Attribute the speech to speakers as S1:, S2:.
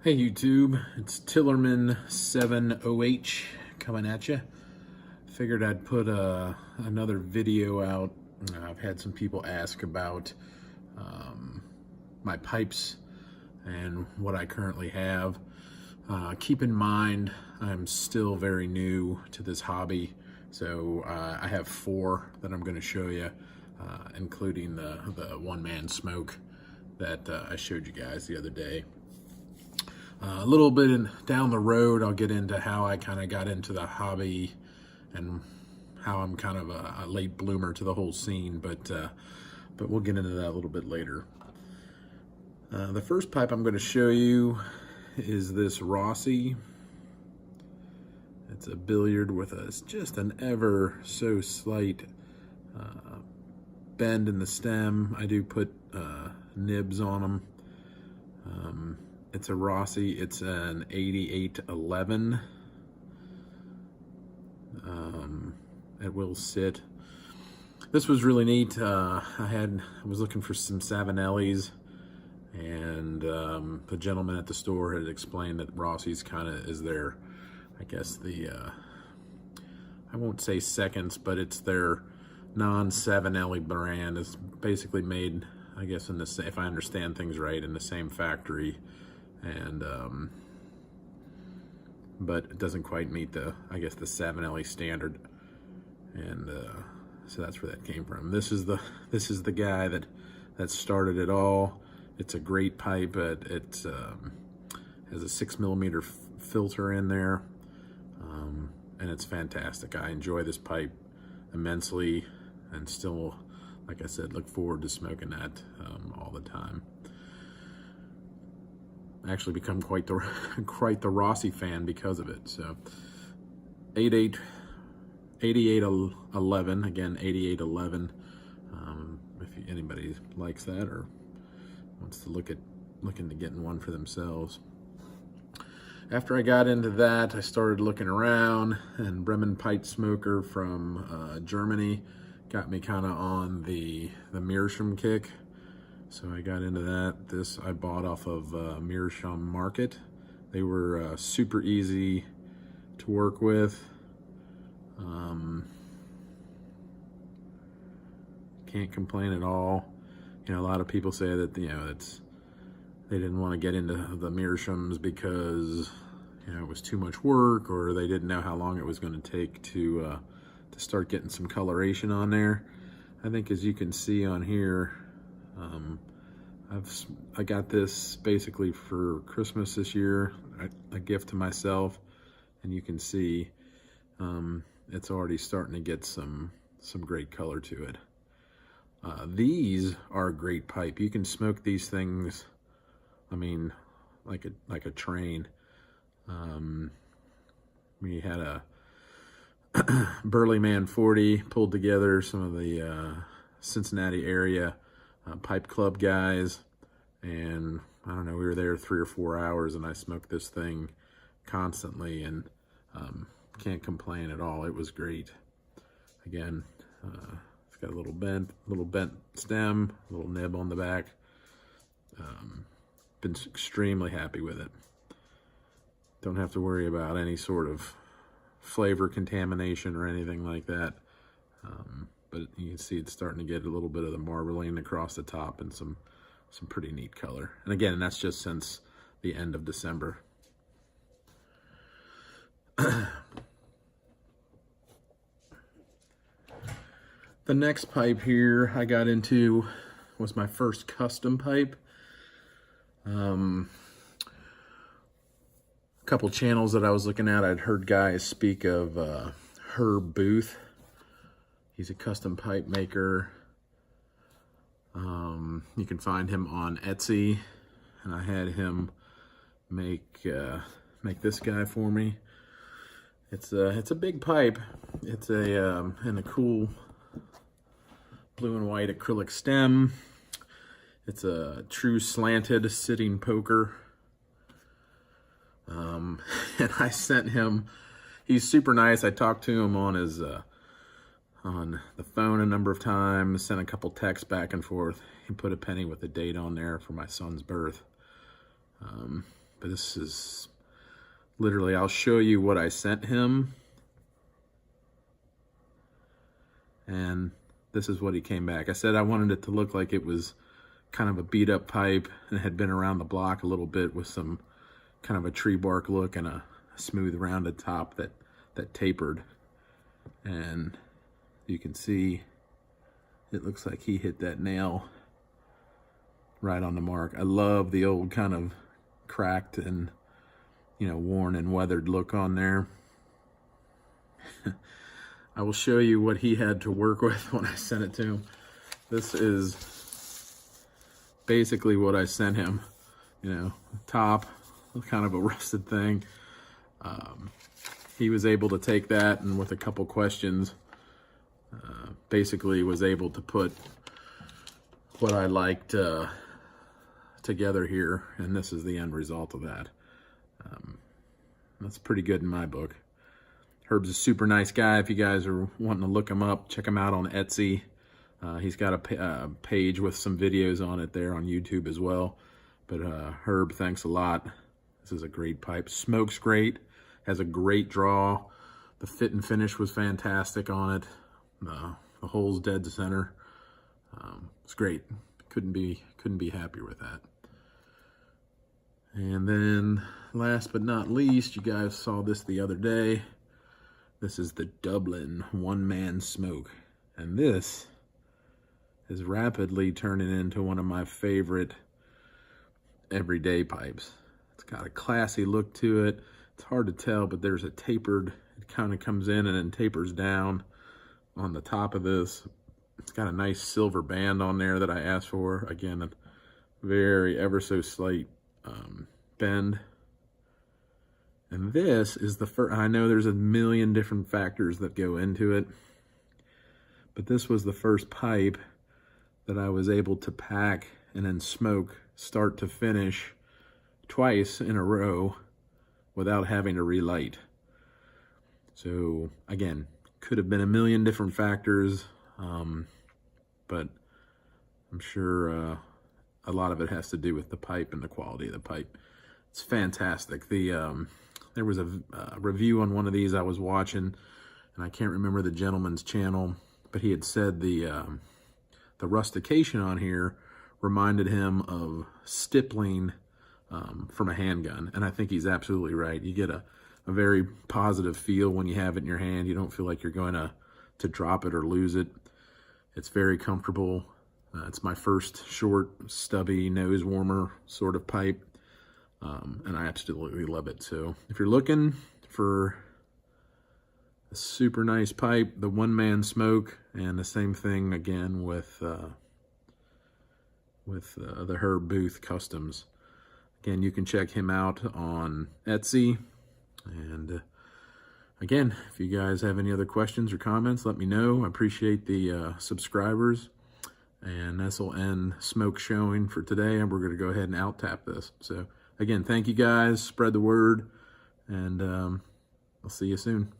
S1: Hey YouTube, it's Tillerman7OH coming at you. Figured I'd put another video out. I've had some people ask about my pipes and what I currently have. Keep in mind, I'm still very new to this hobby, so I have 4 that I'm going to show you, including the one-man smoke that I showed you guys the other day. A little bit down the road, I'll get into how I kind of got into the hobby and how I'm kind of a late bloomer to the whole scene, but we'll get into that a little bit later. The first pipe I'm going to show you is this Rossi. It's a billiard with just an ever so slight bend in the stem. I do put nibs on them. It's a Rossi. It's an 8811. It will sit. This was really neat. I was looking for some Savinellis, and the gentleman at the store had explained that Rossi's kind of is their, I guess I won't say seconds, but it's their non-Savinelli brand. It's basically made, I guess, if I understand things right, in the same factory. And but it doesn't quite meet the Savinelli standard, and so that's where that came from. This is the guy that started it all. It's a great pipe. It has a 6mm filter in there, and it's fantastic. I enjoy this pipe immensely, and still, like I said, look forward to smoking that all the time. Actually become quite the Rossi fan because of it. So 8811, again 8811. If anybody likes that or wants to look into getting one for themselves. After I got into that, I started looking around, and Bremen Pipe Smoker from Germany got me kind of on the Meerschaum kick. So I got into that. This I bought off of Meerschaum Market. They were super easy to work with. Can't complain at all. You know, a lot of people say that they didn't want to get into the Meerschaums because it was too much work, or they didn't know how long it was going to take to start getting some coloration on there. I think, as you can see on here, I got this basically for Christmas this year, a gift to myself, and you can see it's already starting to get some great color to it. These are a great pipe. You can smoke these things, I mean, like a train. We had a Burly Man 40 pulled together some of the Cincinnati area pipe club guys, and I don't know, we were there 3 or 4 hours, and I smoked this thing constantly, and can't complain at all. It was great. Again, it's got a little bent stem, a little nib on the back. Been extremely happy with it. Don't have to worry about any sort of flavor contamination or anything like that. But you can see it's starting to get a little bit of the marbling across the top and some pretty neat color. And again, that's just since the end of December. The next pipe here I got into was my first custom pipe. A couple channels that I was looking at, I'd heard guys speak of Herb Booth. He's a custom pipe maker. You can find him on Etsy, and I had him make this guy for me. It's a big pipe. It's in a cool blue and white acrylic stem. It's a true slanted sitting poker. And I sent him. He's super nice. I talked to him on the phone a number of times, sent a couple texts back and forth. He put a penny with a date on there for my son's birth. But this is literally, I'll show you what I sent him. And this is what he came back. I said I wanted it to look like it was kind of a beat up pipe and had been around the block a little bit with some kind of a tree bark look and a smooth rounded top that tapered. And you can see it looks like he hit that nail right on the mark. I love the old kind of cracked and, you know, worn and weathered look on there. I will show you what he had to work with when I sent it to him. This is basically what I sent him. You know, top, kind of a rusted thing. He was able to take that and with a couple questions, basically was able to put what I liked together here, and this is the end result of that. That's pretty good in my book. Herb's a super nice guy. If you guys are wanting to look him up, check him out on Etsy. He's got a page with some videos on it there on YouTube as well. But Herb, thanks a lot. This is a great pipe. Smokes great. Has a great draw. The fit and finish was fantastic on it. The hole's dead center. It's great. Couldn't be happier with that. And then last but not least, you guys saw this the other day. This is the Dublin one-man smoke. And this is rapidly turning into one of my favorite everyday pipes. It's got a classy look to it. It's hard to tell, but there's a tapered, it kind of comes in and then tapers down on the top of this. It's got a nice silver band on there that I asked for. Again, a very ever so slight bend. And this is the first, I know there's a million different factors that go into it, but this was the first pipe that I was able to pack and then smoke start to finish twice in a row without having to relight. So again, could have been a million different factors, but I'm sure a lot of it has to do with the pipe and the quality of the pipe. It's fantastic. There was a review on one of these I was watching, and I can't remember the gentleman's channel, but he had said the rustication on here reminded him of stippling from a handgun, and I think he's absolutely right. You get a very positive feel when you have it in your hand. You don't feel like you're going to drop it or lose it. It's very comfortable. It's my first short, stubby nose warmer sort of pipe. And I absolutely love it. So if you're looking for a super nice pipe, the one-man smoke, and the same thing again with the Herb Booth Customs. Again, you can check him out on Etsy. And again, if you guys have any other questions or comments, let me know. I appreciate the subscribers. And this will end smoke showing for today, and we're going to go ahead and out tap this. So again, thank you guys. Spread the word, and I'll see you soon.